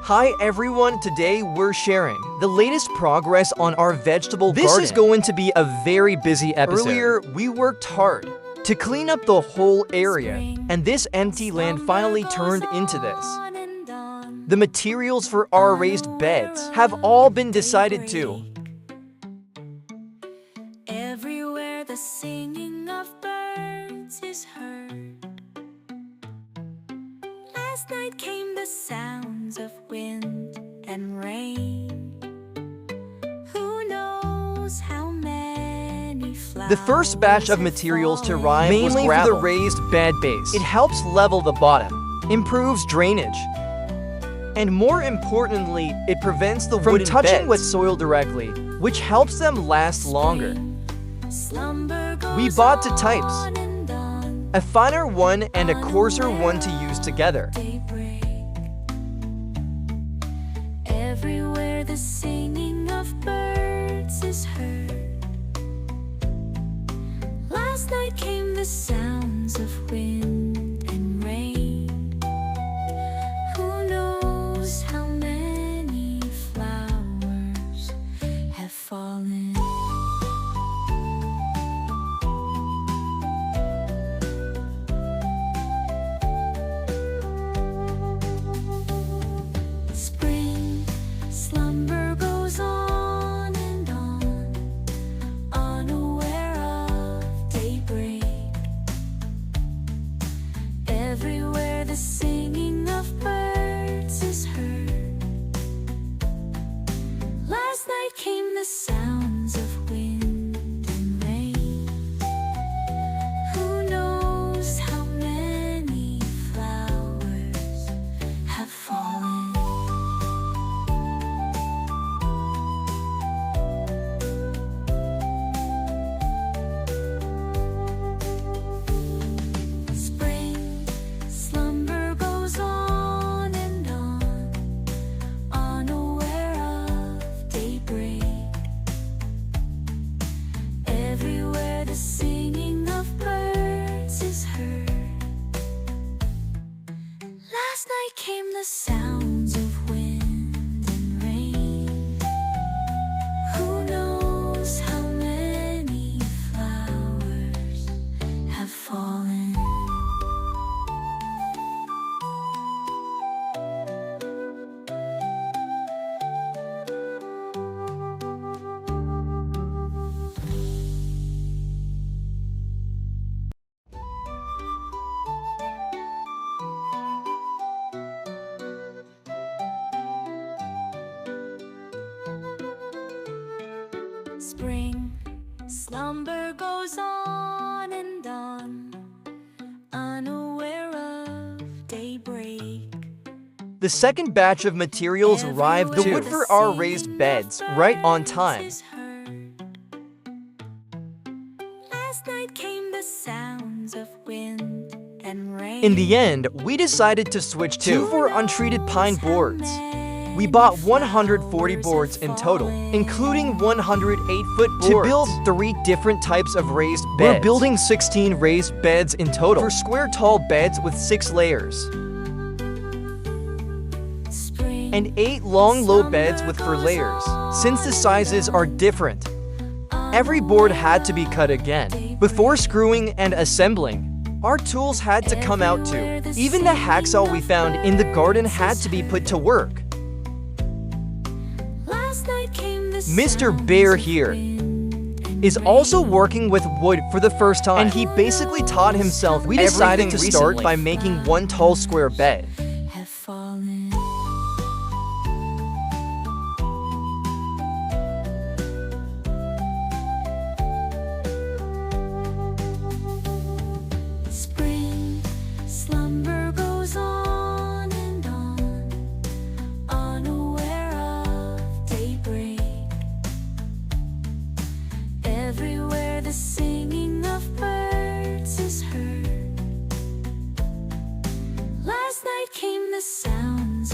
Hi everyone, today we're sharing the latest progress on our vegetable garden. This is going to be a very busy episode. Earlier, we worked hard to clean up the whole area, and this empty land finally turned into this. The materials for our raised beds have all been decided too. Everywhere the singing of birds is heard. Last night came the sounds of wind and rain. Who knows how many flowers. The first batch of materials to arrive was mainly for the raised bed base. It helps level the bottom, improves drainage, and more importantly, it prevents the wooden beds from touching with soil directly, which helps them last longer. We bought two types, a finer one and a coarser one to use together. Everywhere the singing of birds is heard. Last night came the sounds of wind and rain. Who knows how many flowers have fallen. Everywhere the singing of birds is heard. Last night came the sounds of wind and rain. Who knows how many flowers have fallen. Last night came the sounds of wind and rain. Who knows how many flowers have fallen. Spring, slumber goes on and on, unaware of daybreak. The second batch of materials arrived too. The wood for our raised beds, right on time. Last night came the sounds of wind and rain. In the end, we decided to switch to 2 for untreated pine boards. We bought 140 boards in total, including 100 8-foot boards, to build 3 different types of raised beds. We're building 16 raised beds in total for square tall beds with 6 layers, and 8 long low beds with 4 layers. Since the sizes are different, every board had to be cut again. Before screwing and assembling, our tools had to come out too. Even the hacksaw we found in the garden had to be put to work. Mr. Bear here is also working with wood for the first time, and he basically taught himself. We decided to start by making 1 tall square bed. Spring, slumber goes on and on, unaware of daybreak. Everywhere the singing of birds is heard. Last night came the sounds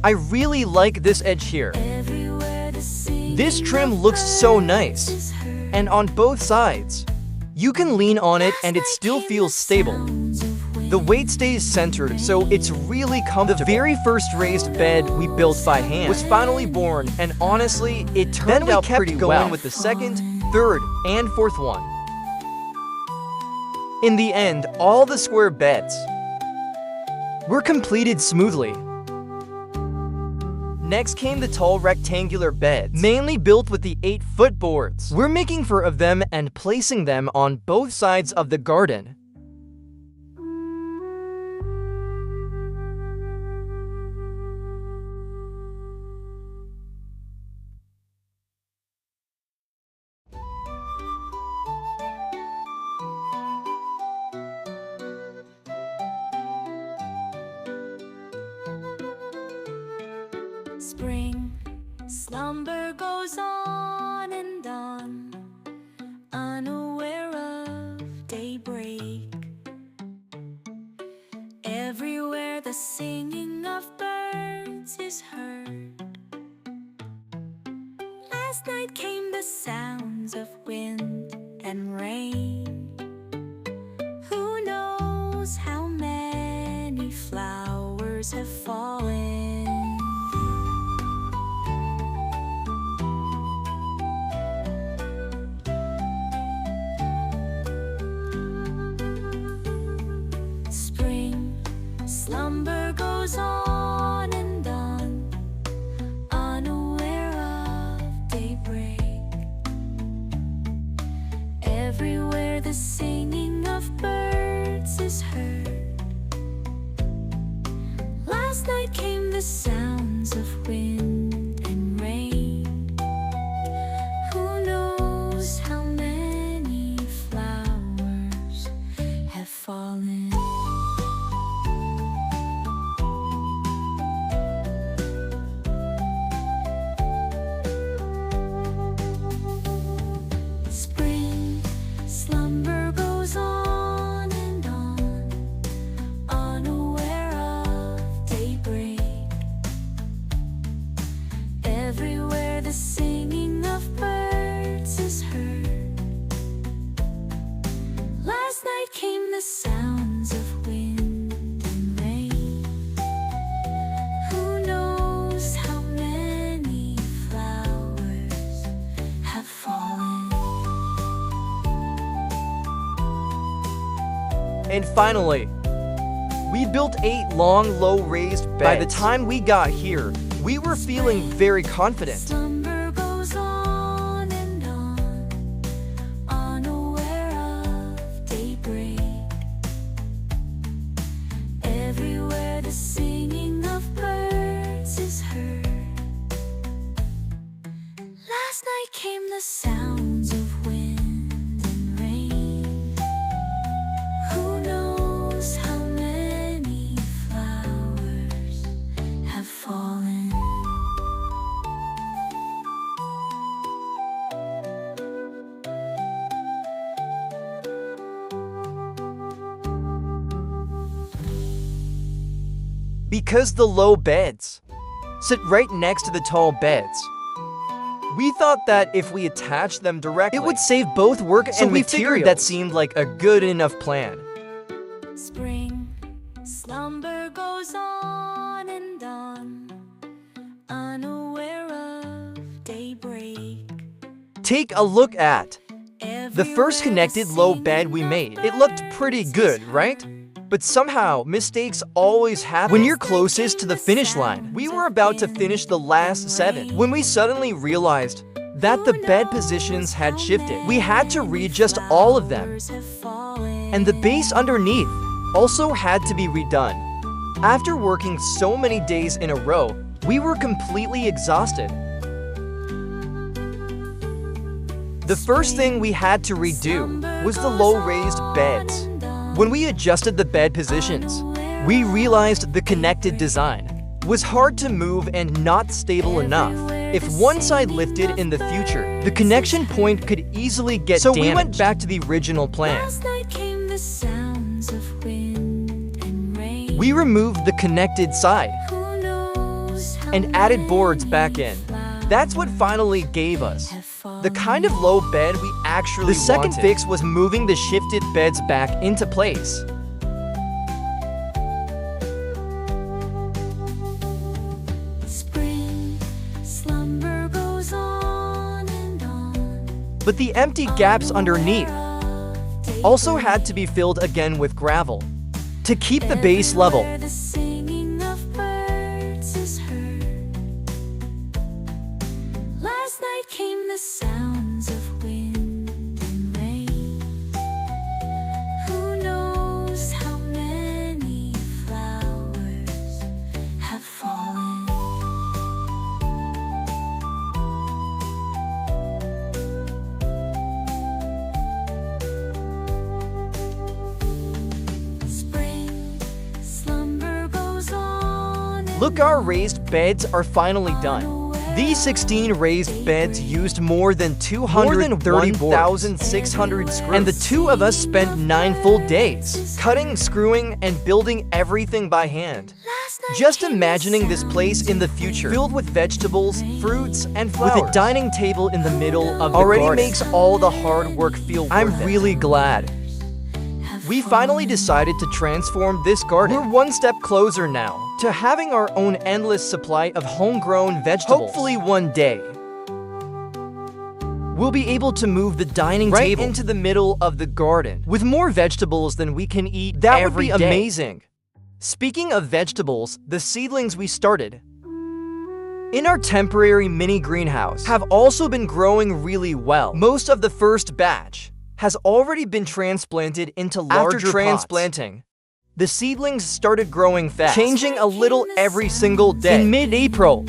I really like this edge here. This trim looks so nice. And on both sides, you can lean on it and it still feels stable. The weight stays centered, so it's really comfortable. The very first raised bed we built by hand was finally born, and honestly, it turned out pretty well with the second, third, and fourth one. In the end, all the square beds were completed smoothly. Next came the tall rectangular beds, mainly built with the 8-foot boards. We're making 4 of them and placing them on both sides of the garden. Spring, slumber goes on and on, unaware of daybreak. Everywhere the singing of birds is heard. Last night came the sounds of wind and rain. Who knows how many flowers have fallen? Slumber goes on and on, unaware of daybreak. Everywhere the singing of birds is heard. Last night came the sounds of wind and rain. Who knows how many flowers have fallen? Everywhere the singing of birds is heard. Last night came the sounds of wind and rain. Who knows how many flowers have fallen? And finally, we built 8 long, low-raised beds. By the time we got here, we were feeling very confident. Slumber goes on and on, unaware of daybreak. Everywhere the singing of birds is heard. Last night came the sounds of wind and rain. Who knows how many flowers have fallen? Because the low beds sit right next to the tall beds, we thought that if we attached them directly, it would save both work and material. That seemed like a good enough plan. Spring, slumber goes on and on, unaware of daybreak. Take a look at the first connected low bed we made. It looked pretty good, right? But somehow, mistakes always happen when you're closest to the finish line. We were about to finish the last 7 when we suddenly realized that the bed positions had shifted. We had to readjust all of them, and the base underneath also had to be redone. After working so many days in a row, we were completely exhausted. The first thing we had to redo was the low-raised beds. When we adjusted the bed positions, we realized the connected design was hard to move and not stable enough. If one side lifted in the future, the connection point could easily get damaged. So we went back to the original plan. We removed the connected side and added boards back in. That's what finally gave us the kind of low bed we actually wanted. The second fix was moving the shifted beds back into place. Spring slumber goes on and on. But the empty gaps underneath also had to be filled again with gravel to keep the base level. The singing of birds is heard. Last night came the sounds of wind and rain. Who knows how many flowers have fallen? Spring slumber goes on and Look, our raised beds are finally done. These 16 raised beds used more than 230,600 screws, and the two of us spent 9 full days cutting, screwing, and building everything by hand. last night Just came the imagining this sound place in the future, filled with vegetables, fruits, and flowers, Flowers. with a dining table in the middle of the Already garden, makes makes all the hard work feel worth it. I'm really glad. have We finally fallen. decided to transform this garden. We're one step closer now to having our own endless supply of homegrown vegetables. Hopefully one day, we'll be able to move the dining table into the middle of the garden with more vegetables than we can eat. That would be amazing. Speaking of vegetables, the seedlings we started in our temporary mini greenhouse have also been growing really well. Most of the first batch has already been transplanted into larger After transplanting. The seedlings started growing fast, changing a little every single day. In mid-April,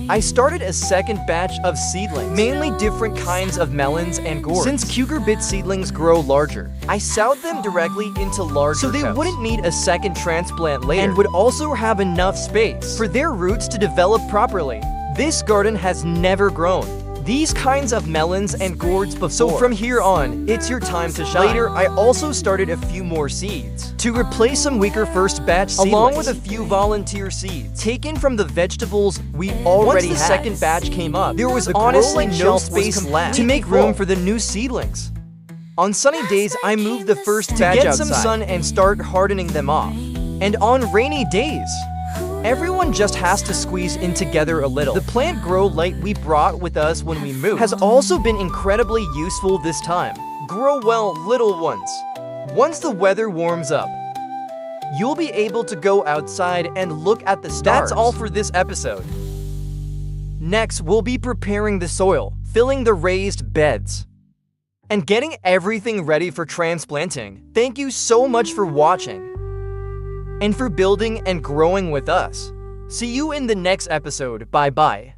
I started a second batch of seedlings, mainly different kinds of melons and gourds. Since cucurbit seedlings grow larger, I sowed them directly into larger so they cups. wouldn't need a second transplant later and would also have enough space for their roots to develop properly. This garden has never grown these kinds of melons and gourds before. So from here on, it's your time to shine. Later, I also started a few more seeds to replace some weaker first batch seedlings, along with a few volunteer seeds taken from the vegetables we already had. Once the second batch came up, there was honestly no space left to make room for the new seedlings. On sunny days, I moved the first batch to get some sun and start hardening them off. And on rainy days, everyone just has to squeeze in together a little. The plant grow light we brought with us when we moved has also been incredibly useful this time. Grow well, little ones. Once the weather warms up, you'll be able to go outside and look at the stars. That's all for this episode. Next, we'll be preparing the soil, filling the raised beds, and getting everything ready for transplanting. Thank you so much for watching and for building and growing with us. See you in the next episode. Bye-bye.